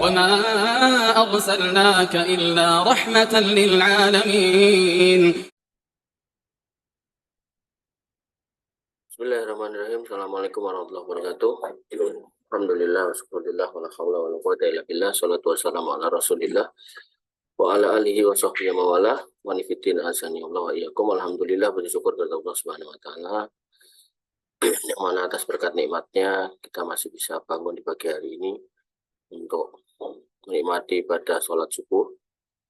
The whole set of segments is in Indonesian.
وما أرسلناك إلا رحمة للعالمين. Bismillahirrahmanirrahim. Assalamualaikum warahmatullahi wabarakatuh. Alhamdulillah, wassallallahu wala hawla wala quwwata illa billah. Shalatu wassalamu ala Rasulillah wa ala alihi wa sahbihi wa wala wa nifidin azani Allah wa iyyakum. Alhamdulillah, bersyukur kepada Allah Subhanahu wa taala yang mana atas berkat nikmatnya kita masih bisa bangun di pagi hari ini untuk menikmati ibadah sholat subuh,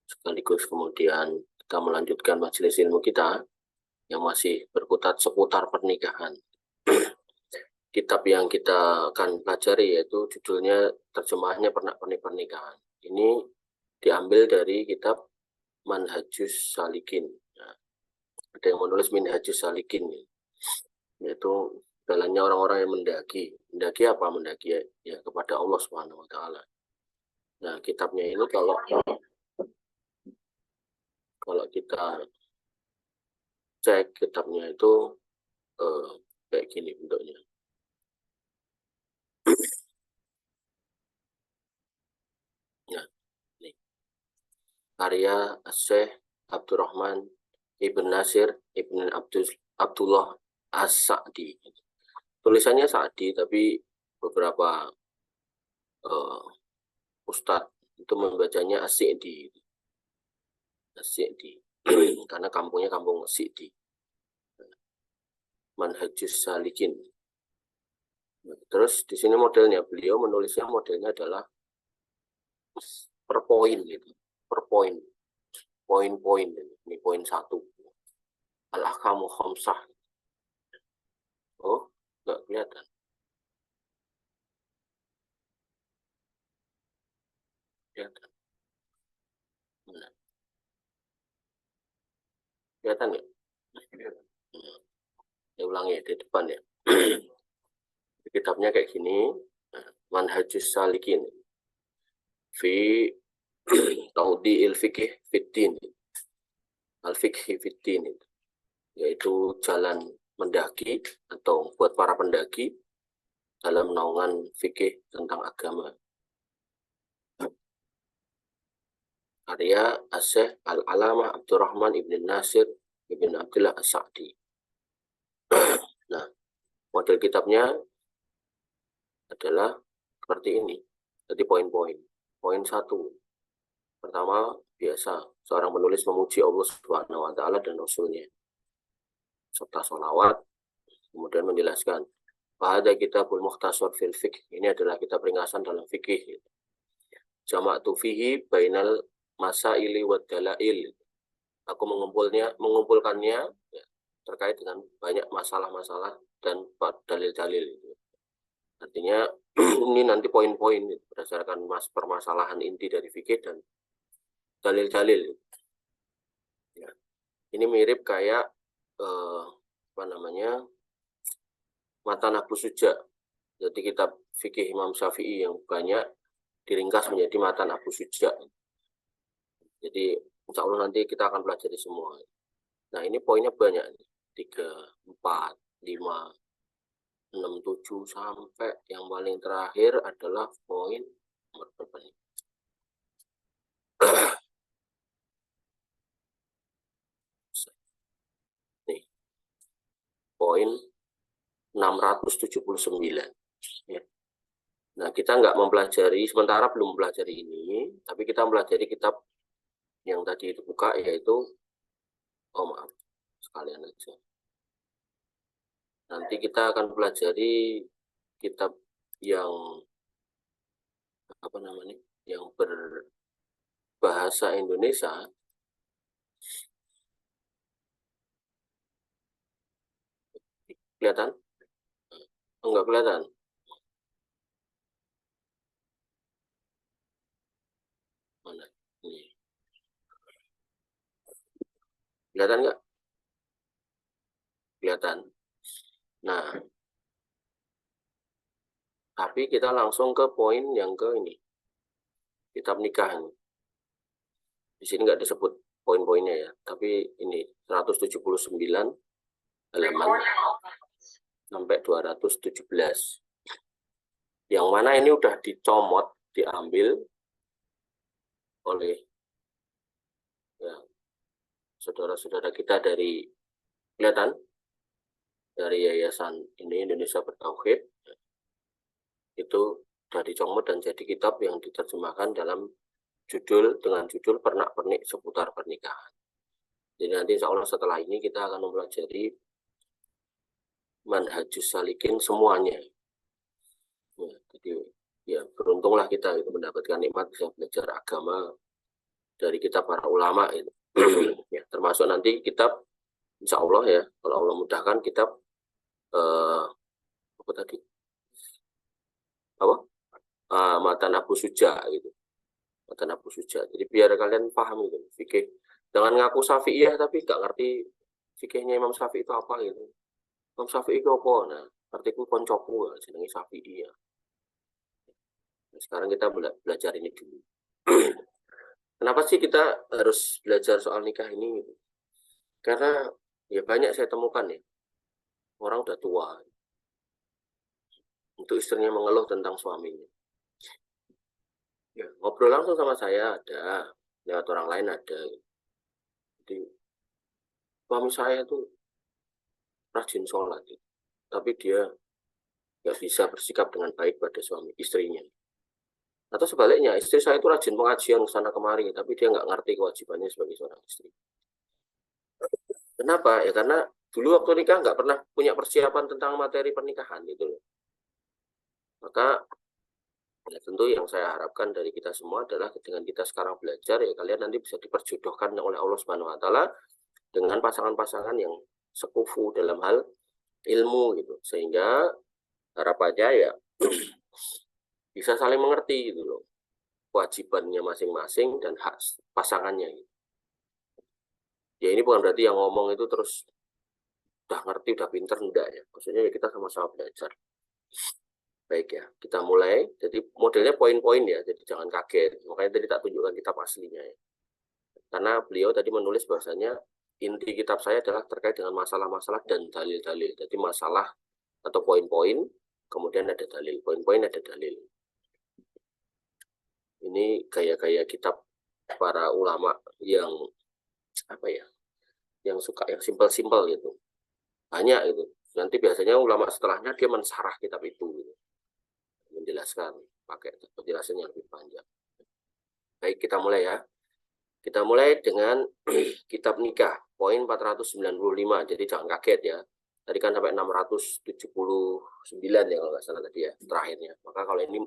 sekaligus kemudian kita melanjutkan majelis ilmu kita yang masih berkutat seputar pernikahan. Kitab yang kita akan pelajari yaitu judulnya, terjemahnya pernikahan. Ini diambil dari kitab Manhajus Salikin. Nah, ada yang menulis Minhajus Salikin, yaitu jalannya orang-orang yang mendaki. Mendaki apa? Mendaki ya kepada Allah Subhanahu wa taala. Nah, kitabnya ini kalau kita cek kitabnya itu kayak gini bentuknya. Nah, ini karya Syekh Abdurrahman Ibn Nasir Ibn Abdullah As-Sa'di. Tulisannya Sa'di, tapi beberapa ustadz itu membacanya As-Sa'di. As-Sa'di. Karena kampungnya kampung Sa'di. Manhajus Salikin. Terus di sini modelnya, beliau menulisnya modelnya adalah per poin gitu, per poin, poin-poin. Ini poin 1. Al-ahkamu khamsah. Oh, nggak kelihatan. Kelihatan. Nah. Kelihatan nggak? Ya ulangi di depan ya. Kitabnya kayak gini, Manhajus Salikin fi Taudhi'il Fiqh Fiddin, Al-Fiqh Fiddin, yaitu jalan mendaki atau buat para pendaki dalam naungan fikih tentang agama. Karya Syekh Al-Alamah Abdurrahman Ibn Nasir Ibn Abdullah As-Sa'di. Nah, model kitabnya adalah seperti ini. Jadi poin-poin. Poin 1. Pertama, biasa seorang penulis memuji Allah Subhanahu wa taala dan Rasulnya serta sholawat. Kemudian menjelaskan, pada kitabul mukhtasar fil fiqh, ini adalah kitab ringkasan dalam fikih. Jama'tu fihi bainal masaili wad dalail. Aku mengumpulkannya ya, terkait dengan banyak masalah-masalah dan dalil-dalil. Artinya ini nanti poin-poin berdasarkan permasalahan inti dari fikih dan dalil-dalil. Ya. Ini mirip kayak Matan Abu Suja. Jadi kitab fikih Imam Syafi'i yang banyak diringkas menjadi Matan Abu Suja. Jadi insya Allah nanti kita akan pelajari semua. Nah, ini poinnya banyak nih. 3, 4, 5, 6, 7 sampai yang paling terakhir adalah poin nomor berapa nih? Nih. Poin 679. Ya. Nah, kita nggak mempelajari, sementara belum mempelajari ini, tapi kita mempelajari kitab yang tadi itu buka, yaitu, sekalian aja. Nanti kita akan pelajari kitab yang yang berbahasa Indonesia. Kelihatan? Enggak kelihatan. Mana? Ini. Kelihatan nggak? Kelihatan. Nah, tapi kita langsung ke poin yang ke ini. Kitab nikah. Di sini nggak disebut poin-poinnya ya, tapi ini 179 halaman sampai 217. Yang mana ini udah dicomot, diambil oleh ya, saudara-saudara kita dari kelihatan dari Yayasan ini Indonesia Bertauhid, itu dari dicomot dan jadi kitab yang diterjemahkan dengan judul Pernak-pernik seputar pernikahan. Jadi nanti insya Allah setelah ini kita akan mempelajari manhajus salikin semuanya. Ya, jadi ya beruntunglah kita itu mendapatkan nikmat bisa belajar agama dari kitab para ulama itu. Ya, termasuk nanti kitab insya Allah ya, kalau Allah mudahkan kitab apa tadi? Apa? Matan Abu Suja gitu. Matan Abu Suja. Jadi biar kalian paham gitu. Fikih. Jangan ngaku Syafi'iyah tapi nggak ngerti fikihnya Imam Syafi'i itu apa gitu. Imam Syafi'i itu apa? Nah, artiku koncoku jenenge Syafi'iyah. Nah, sekarang kita belajar ini dulu. Kenapa sih kita harus belajar soal nikah ini? Gitu? Karena ya banyak saya temukan ya. Orang udah tua. Untuk istrinya mengeluh tentang suaminya. Ya, ngobrol langsung sama saya ada, lewat orang lain ada. Jadi suami saya itu rajin sholat, tapi dia nggak bisa bersikap dengan baik pada suami istrinya. Atau sebaliknya, istri saya itu rajin pengajian sana kemari, tapi dia nggak ngerti kewajibannya sebagai seorang istri. Kenapa? Ya karena dulu waktu nikah nggak pernah punya persiapan tentang materi pernikahan gitu. Maka ya tentu yang saya harapkan dari kita semua adalah dengan kita sekarang belajar ya kalian nanti bisa diperjodohkan oleh Allah Subhanahu wa taala dengan pasangan-pasangan yang sekufu dalam hal ilmu gitu. Sehingga harapannya ya bisa saling mengerti gitu loh. Kewajibannya masing-masing dan hak pasangannya gitu. Ya ini bukan berarti yang ngomong itu terus udah ngerti, udah pinter, enggak ya. Maksudnya ya kita sama-sama belajar. Baik ya, kita mulai. Jadi modelnya poin-poin ya, jadi jangan kaget. Makanya tadi tak tunjukkan kitab aslinya ya. Karena beliau tadi menulis bahwasanya inti kitab saya adalah terkait dengan masalah-masalah dan dalil-dalil. Jadi masalah atau poin-poin, kemudian ada dalil. Poin-poin ada dalil. Ini gaya-gaya kitab para ulama yang apa ya, yang suka yang simpel-simpel gitu. Banyak itu. Nanti biasanya ulama setelahnya dia mensarah kitab itu. Gitu. Menjelaskan pakai penjelasan yang lebih panjang. Baik, kita mulai ya. Kita mulai dengan kitab nikah, poin 495. Jadi jangan kaget ya. Tadi kan sampai 679 ya kalau nggak salah tadi ya, terakhirnya. Maka kalau ini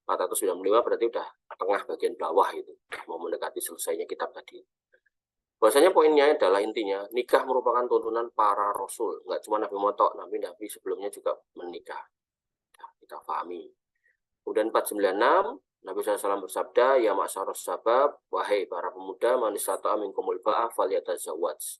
495 berarti udah tengah bagian bawah itu. Mau mendekati selesainya kitab tadi. Bahwasanya poinnya adalah intinya, nikah merupakan tuntunan para rasul. Nggak cuma Nabi Motok, Nabi sebelumnya juga menikah. Nah, kita pahami. Kemudian 496, Nabi SAW bersabda, ya ma'syarus sabab, wahai para pemuda, man istata'a minkumul ba'ah falyatazawwaj.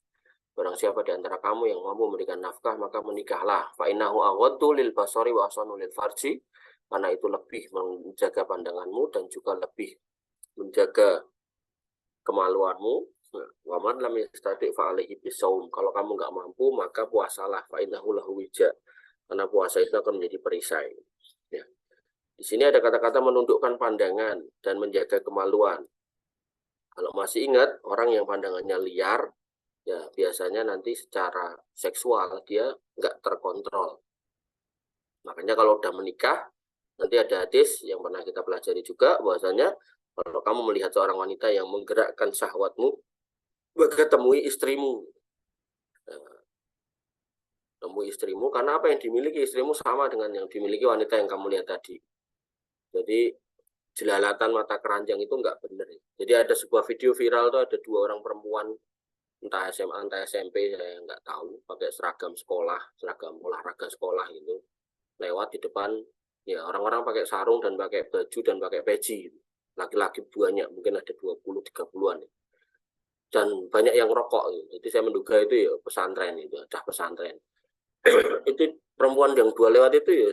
Barang siapa di antara kamu yang mampu memberikan nafkah, maka menikahlah. Fa innahu aghaddu lil basari wa ahsanu lil farji. Karena itu lebih menjaga pandanganmu dan juga lebih menjaga kemaluanmu. Wa man lam yastati' fa alaihi bisawm. Kalau kamu nggak mampu, maka puasalah. Fa innahu lahu wija. Karena puasa itu akan menjadi perisai. Ya. Di sini ada kata-kata menundukkan pandangan dan menjaga kemaluan. Kalau masih ingat, orang yang pandangannya liar, ya biasanya nanti secara seksual dia nggak terkontrol. Makanya kalau udah menikah, nanti ada hadis yang pernah kita pelajari juga, bahwasanya kalau kamu melihat seorang wanita yang menggerakkan syahwatmu, maka temui istrimu. Nah, temui istrimu, karena apa yang dimiliki istrimu sama dengan yang dimiliki wanita yang kamu lihat tadi. Jadi jelalatan mata keranjang itu nggak benar. Jadi ada sebuah video viral tuh ada dua orang perempuan entah SMA entah SMP saya nggak tahu pakai seragam sekolah, seragam olahraga sekolah gitu lewat di depan ya orang-orang pakai sarung dan pakai baju dan pakai peci. Laki-laki banyak mungkin ada 20-30-an dan banyak yang rokok gitu. Jadi saya menduga itu ya pesantren itu ada pesantren. Itu perempuan yang dua lewat itu ya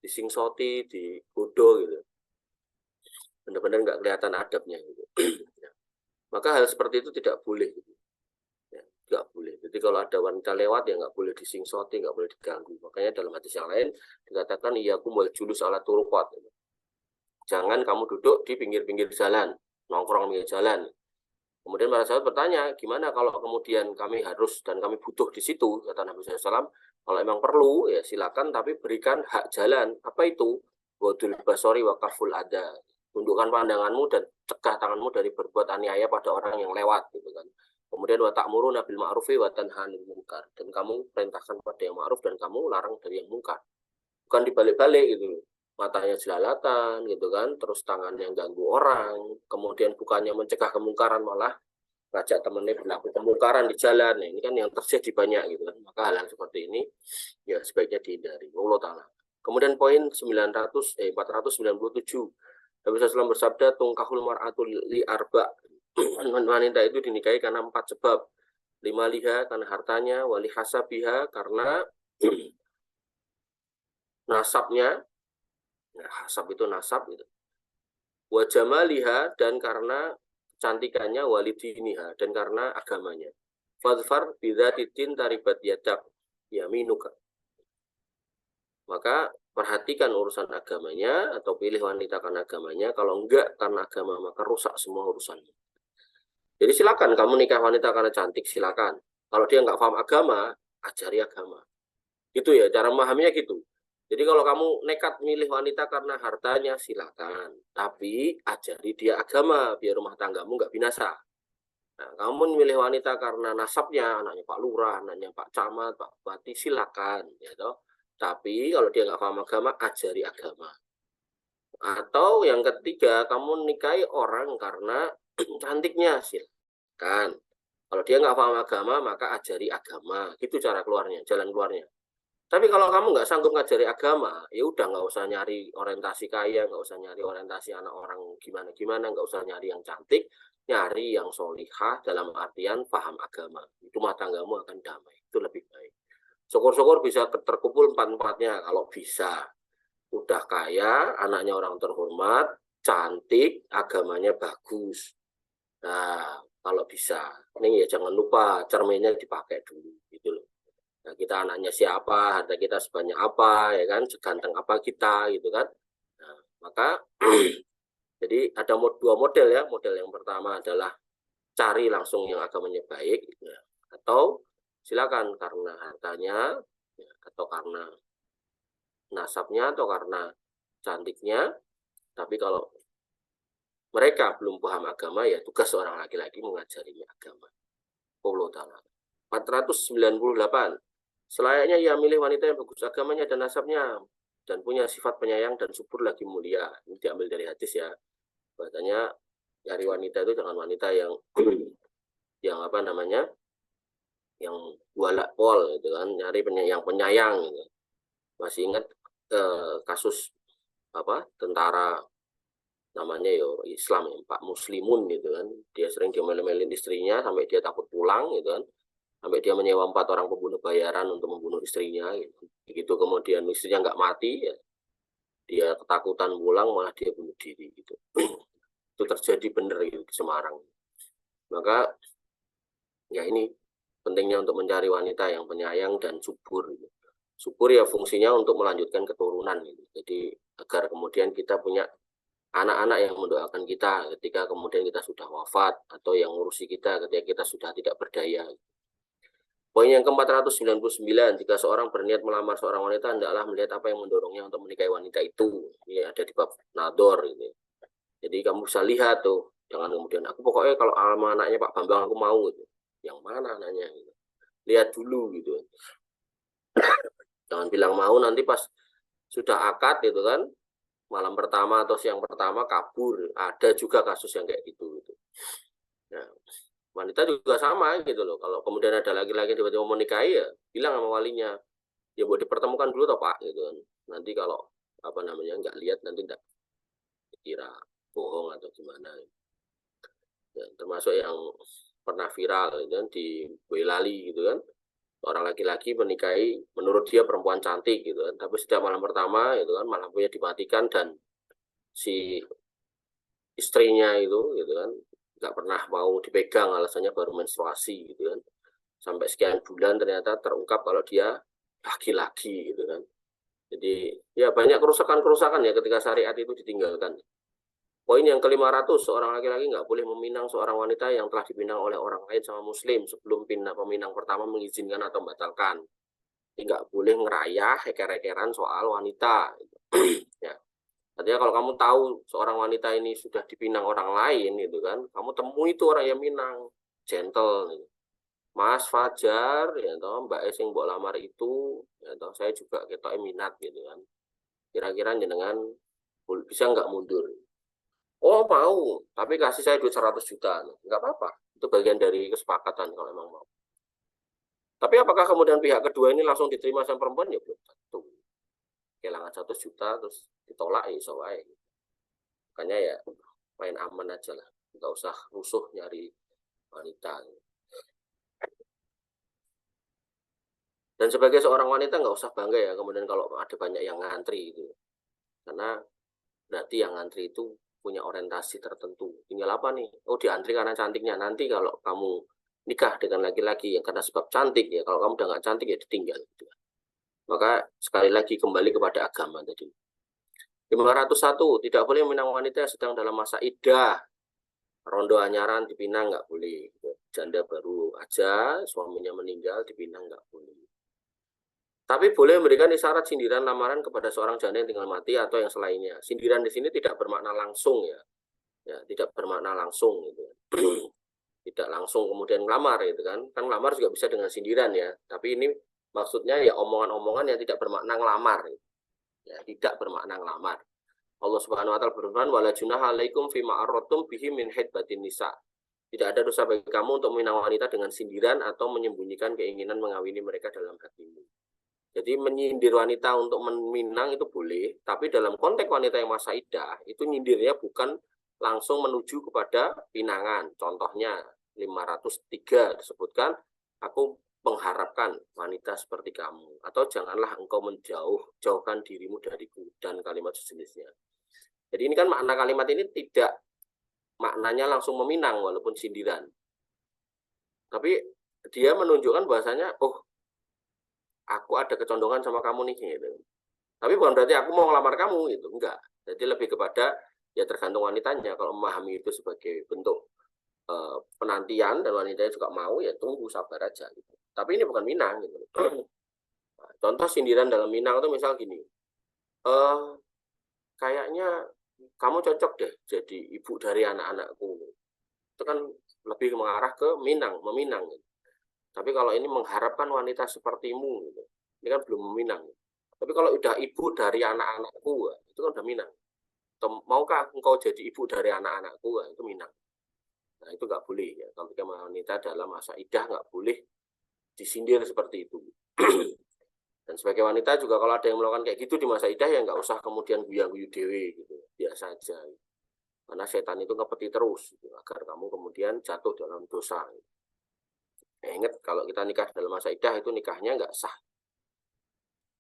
disingsoti, digoda gitu. Benar-benar nggak kelihatan adabnya gitu. Ya. Maka hal seperti itu tidak boleh gitu. Ya, nggak boleh. Jadi kalau ada wanita lewat ya nggak boleh disingsoti, nggak boleh diganggu. Makanya dalam hadis yang lain dikatakan iyyakum wal julus ala turuqat. Gitu. Jangan kamu duduk di pinggir-pinggir jalan. nongkrong di jalan. Kemudian para sahabat bertanya, gimana kalau kemudian kami harus dan kami butuh di situ, kata Nabi SAW, kalau emang perlu ya silakan, tapi berikan hak jalan. Apa itu? Wadul basori wa kaful ada. Tundukkan pandanganmu dan cegah tanganmu dari berbuat aniaya pada orang yang lewat, gitu kan. Kemudian wa ta'muruna bil ma'rufi wa tanhanil munkar. Dan kamu perintahkan pada yang ma'ruf dan kamu larang dari yang munkar. Bukan dibalik-balik gitu. Matanya jelalatan gitu kan, terus tangannya ganggu orang, kemudian bukannya mencegah kemungkaran malah ngajak temennya berlaku kemungkaran di jalan. Nah, ini kan yang terjadi banyak gitu kan. Maka hal yang seperti ini ya sebaiknya dihindari. Allah Ta'ala. Kemudian poin 497. Nabi SAW bersabda, tungkahul mar'atul li arba. Wanita itu dinikahi karena 4 sebab. 5 liha karena hartanya, wali hasabiha karena nasabnya. Nah, hasab itu nasab gitu. Wa jamaliha dan karena kecantikannya, walidiniha dan karena agamanya. Fadfar bidzatiddin taribat yadak yaminuka. Maka perhatikan urusan agamanya atau pilih wanita karena agamanya. Kalau enggak karena agama maka rusak semua urusannya. Jadi silakan kamu nikah wanita karena cantik, silakan. Kalau dia nggak paham agama, ajari agama. Itu ya cara memahaminya gitu. Jadi kalau kamu nekat milih wanita karena hartanya, silakan. Tapi ajari dia agama, biar rumah tanggamu nggak binasa. Nah, kamu milih wanita karena nasabnya, anaknya Pak Lurah, anaknya Pak Camat, Pak Bupati, silakan. Ya toh. Tapi kalau dia nggak paham agama, ajari agama. Atau yang ketiga, kamu nikahi orang karena cantiknya, silakan. Kalau dia nggak paham agama, maka ajari agama. Itu cara keluarnya, jalan keluarnya. Tapi kalau kamu nggak sanggup ngajari agama, ya udah nggak usah nyari orientasi kaya, nggak usah nyari orientasi anak orang gimana-gimana, nggak usah nyari yang cantik, nyari yang solihah dalam artian paham agama. Itu rumah tanggamu akan damai, itu lebih baik. Syukur-syukur bisa terkumpul empat-empatnya kalau bisa. Udah kaya, anaknya orang terhormat, cantik, agamanya bagus. Nah, kalau bisa, ini ya jangan lupa cerminnya dipakai dulu, gitu loh. Nah, kita anaknya siapa, harta kita sebanyak apa, ya kan, seganteng apa kita, gitu kan. Nah, maka jadi ada dua model ya. Model yang pertama adalah cari langsung yang agamanya baik, ya. Atau silakan karena hartanya, ya, atau karena nasabnya, atau karena cantiknya. Tapi kalau mereka belum paham agama, ya tugas seorang laki-laki mengajarinya agama. Allah Ta'ala. 498. Selayaknya ia milih wanita yang bagus agamanya dan nasabnya dan punya sifat penyayang dan subur lagi mulia. Ini diambil dari hadis ya. Bahasanya cari wanita itu jangan wanita yang yang apa namanya? Yang walak pol gitu kan, nyari yang penyayang gitu. Masih ingat kasus apa? Tentara namanya yo Islam ya, Pak Muslimun gitu kan. Dia sering diomelin istrinya sampai dia takut pulang gitu kan. Sampai dia menyewa 4 orang pembunuh bayaran untuk membunuh istrinya gitu. Begitu kemudian istrinya nggak mati ya, dia ketakutan pulang malah dia bunuh diri gitu. Itu terjadi benar gitu di Semarang. Maka ya ini pentingnya untuk mencari wanita yang penyayang dan subur gitu. Subur ya fungsinya untuk melanjutkan keturunan gitu. Jadi agar kemudian kita punya anak-anak yang mendoakan kita ketika kemudian kita sudah wafat, atau yang ngurusi kita ketika kita sudah tidak berdaya. Poin yang ke-499, jika seorang berniat melamar seorang wanita, hendaklah melihat apa yang mendorongnya untuk menikahi wanita itu. Ini ada di bab nador. Gitu. Jadi kamu bisa lihat tuh, jangan kemudian, aku pokoknya kalau sama anaknya Pak Bambang aku mau. Gitu. Yang mana anaknya? Gitu. Lihat dulu gitu. Jangan bilang mau, nanti pas sudah akad gitu kan, malam pertama atau siang pertama kabur. Ada juga kasus yang kayak gitu. Gitu. Nah, wanita juga sama gitu loh. Kalau kemudian ada laki-laki tiba-tiba mau nikahi ya bilang sama walinya, ya buat dipertemukan dulu toh Pak gitu kan. Nanti kalau apa namanya nggak lihat nanti nggak dikira bohong atau gimana. Ya, termasuk yang pernah viral gitu kan di Boyolali gitu kan. Orang laki-laki menikahi menurut dia perempuan cantik gitu kan. Tapi setiap malam pertama gitu kan lampunya dimatikan dan si istrinya itu gitu kan nggak pernah mau dipegang, alasannya baru menstruasi gitu kan. Sampai sekian bulan ternyata terungkap kalau dia laki-laki gitu kan. Jadi ya banyak kerusakan-kerusakan ya ketika syariat itu ditinggalkan. Poin yang ke-500, seorang laki-laki nggak boleh meminang seorang wanita yang telah dipinang oleh orang lain sama muslim sebelum peminang pertama mengizinkan atau membatalkan. Jadi nggak boleh ngerayah, heker-hekeran soal wanita. Ya. Artinya kalau kamu tahu seorang wanita ini sudah dipinang orang lain, gitu kan, kamu temui itu orang yang minang, gentle. Gitu. Mas Fajar, ya toh, Mbak Es yang mbok lamar itu, ya toh, saya juga ketoknya minat, gitu kan. Kira-kira jenengan bisa nggak mundur? Oh mau, tapi kasih saya duit 100 juta. Nggak apa-apa, itu bagian dari kesepakatan kalau emang mau. Tapi apakah kemudian pihak kedua ini langsung diterima sama perempuan? Ya belum tentu. Kehilangan 100 juta, terus ditolak, ya soalnya. Makanya ya main aman aja lah. Nggak usah rusuh nyari wanita. Dan sebagai seorang wanita nggak usah bangga ya, kemudian kalau ada banyak yang ngantri itu. Karena berarti yang ngantri itu punya orientasi tertentu. Tinggal apa nih? Oh diantri karena cantiknya. Nanti kalau kamu nikah dengan laki-laki yang karena sebab cantik ya, kalau kamu udah nggak cantik ya ditinggal. Gitu. Maka sekali lagi kembali kepada agama tadi. 501, tidak boleh meminang wanita yang sedang dalam masa iddah. Rondo anyaran dipinang nggak boleh. Janda baru aja, suaminya meninggal dipinang nggak boleh. Tapi boleh memberikan isyarat sindiran lamaran kepada seorang janda yang tinggal mati atau yang selainnya. Sindiran di sini tidak bermakna langsung ya. Ya, tidak bermakna langsung gitu. Tidak langsung kemudian ngelamar gitu kan. Kan ngelamar juga bisa dengan sindiran ya. Tapi ini maksudnya ya omongan-omongan yang tidak bermakna ngelamar. Ya, tidak bermakna ngelamar. Allah Subhanahu wa taala berfirman, "Wala junaha 'alaikum fima arradtum bihi min hidbatin nisa." Tidak ada dosa bagi kamu untuk meminang wanita dengan sindiran atau menyembunyikan keinginan mengawini mereka dalam hatimu. Jadi menyindir wanita untuk meminang itu boleh, tapi dalam konteks wanita yang masa iddah, itu nyindirnya bukan langsung menuju kepada pinangan. Contohnya 503 disebutkan, aku mengharapkan wanita seperti kamu, atau janganlah engkau jauhkan dirimu dariku, dan kalimat sejenisnya. Jadi ini kan makna kalimat ini tidak maknanya langsung meminang walaupun sindiran. Tapi dia menunjukkan bahasanya, oh aku ada kecondongan sama kamu nih gitu. Tapi bukan berarti aku mau ngelamar kamu gitu, enggak. Jadi lebih kepada ya tergantung wanitanya. Kalau memahami itu sebagai bentuk penantian dan wanitanya juga mau ya tunggu sabar aja gitu. Tapi ini bukan minang gitu. Nah, contoh sindiran dalam minang itu misal gini. Kayaknya kamu cocok deh jadi ibu dari anak-anakku. Itu kan lebih mengarah ke meminang gitu. Tapi kalau ini mengharapkan wanita sepertimu gitu. Ini kan belum meminang. Tapi kalau udah ibu dari anak-anakku, itu kan udah minang. Maukah engkau jadi ibu dari anak-anakku, itu minang. Nah itu nggak boleh ya. Kalau wanita dalam masa iddah nggak boleh disindir seperti itu. Dan sebagai wanita juga kalau ada yang melakukan kayak gitu di masa iddah ya nggak usah kemudian guyu dewe gitu, biasa aja. Karena setan itu ngepeti terus gitu, agar kamu kemudian jatuh dalam dosa. Ingat kalau kita nikah dalam masa iddah itu nikahnya nggak sah.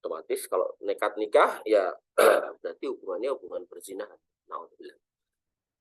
Otomatis kalau nekat nikah ya berarti hubungannya hubungan perzinahan. Nauzubillah.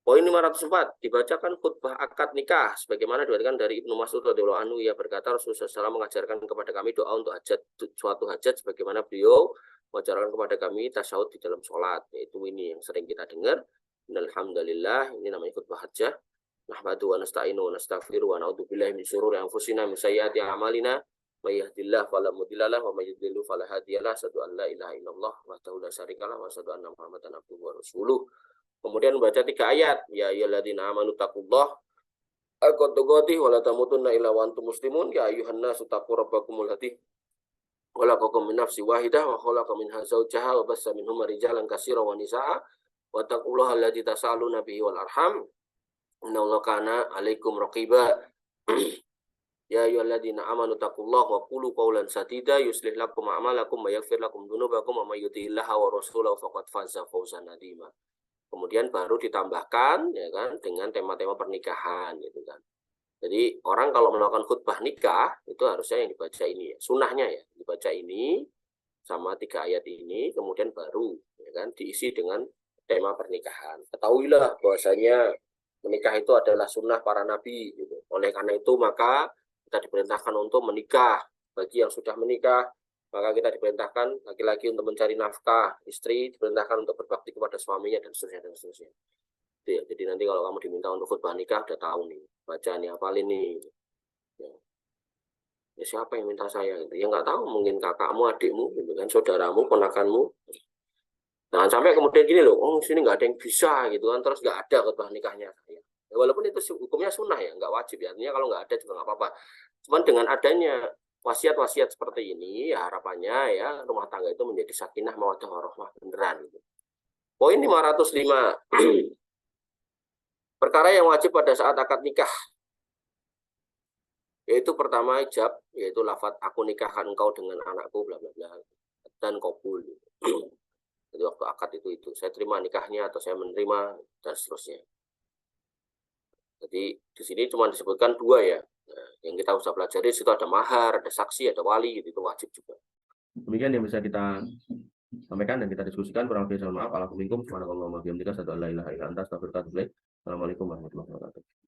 Poin 504, dibacakan khutbah akad nikah sebagaimana diriwayatkan dari Ibnu Mas'ud radhiyallahu anhu, ia berkata Rasulullah SAW mengajarkan kepada kami doa untuk hajat, suatu hajat sebagaimana beliau mengajarkan kepada kami tasyahud di dalam sholat, yaitu ini yang sering kita dengar. Alhamdulillah, ini namanya khutbah hajat. Nahmadu wa nasta'inu wa nastaghfiru wa na'udzu billahi min syururi anfusina min sayyiati a'malina may yahdihillahu fala mudilla lahu wa may yudlil fala hadiya lahu, asyhadu an la ilaha illallah wahdahu la syarika lahu wa asyhadu anna Muhammadan abduhu wa rasuluh. Kemudian baca 3 ayat, ya ayyuhalladzina amanu taqullaha haqqa tuqatih wa la tamutunna illa wa antum muslimun, ya ayyuhan nasu taqu rabbakumul ladzi khalaqakum min nafsin wahidah wa khalaqa minha zawjaha wa bassa minhuma rijalan katsiran wa nisaa wa taqullaha alladzi tasaaluna bihi wal arham innallaha kana 'alaikum raqiba. Ya ayyuhalladzina amanu taqullaha wa qulu qawlan sadida yuslih lakum a'malakum wa yaghfir lakum dzunubakum wa may yuti'illaha wa rasulahu faqad faza fawzan 'azima. Kemudian baru ditambahkan ya kan dengan tema-tema pernikahan gitu kan. Jadi orang kalau melakukan khutbah nikah itu harusnya yang dibaca ini ya, sunahnya ya dibaca ini sama 3 ayat ini, kemudian baru ya kan diisi dengan tema pernikahan. Ketahuilah bahwasanya menikah itu adalah sunnah para nabi gitu. Oleh karena itu maka kita diperintahkan untuk menikah. Bagi yang sudah menikah maka kita diperintahkan laki-laki untuk mencari nafkah, istri diperintahkan untuk berbakti kepada suaminya dan seterusnya dan seterusnya. Gitu ya. Jadi nanti kalau kamu diminta untuk khutbah nikah udah tahu nih, baca nih, hafalin nih. Ya. Ya siapa yang minta saya gitu? Ya nggak tahu, mungkin kakakmu, adikmu, gitu kan, saudaramu, ponakanmu. Jangan sampai kemudian gini loh, oh sini nggak ada yang bisa gitu kan, terus nggak ada khutbah nikahnya. Ya, walaupun itu hukumnya sunnah ya, nggak wajib ya. Artinya kalau nggak ada juga nggak apa-apa. Cuman dengan adanya wasiat-wasiat seperti ini, ya harapannya ya rumah tangga itu menjadi sakinah mawaddah warahmah beneran. Gitu. Poin 505, perkara yang wajib pada saat akad nikah, yaitu pertama ijab, yaitu lafadz aku nikahkan engkau dengan anakku, bla bla bla, dan qabul. Jadi waktu akad itu saya terima nikahnya atau saya menerima dan seterusnya. Jadi di sini cuma disebutkan dua ya. Nah, yang kita usah pelajari situ ada mahar, ada saksi, ada wali, gitu, itu wajib juga. Demikian yang bisa kita sampaikan dan kita diskusikan. Kurang lebih mohon maaf. Assalamualaikum warahmatullahi wabarakatuh. Assalamualaikum warahmatullahi wabarakatuh.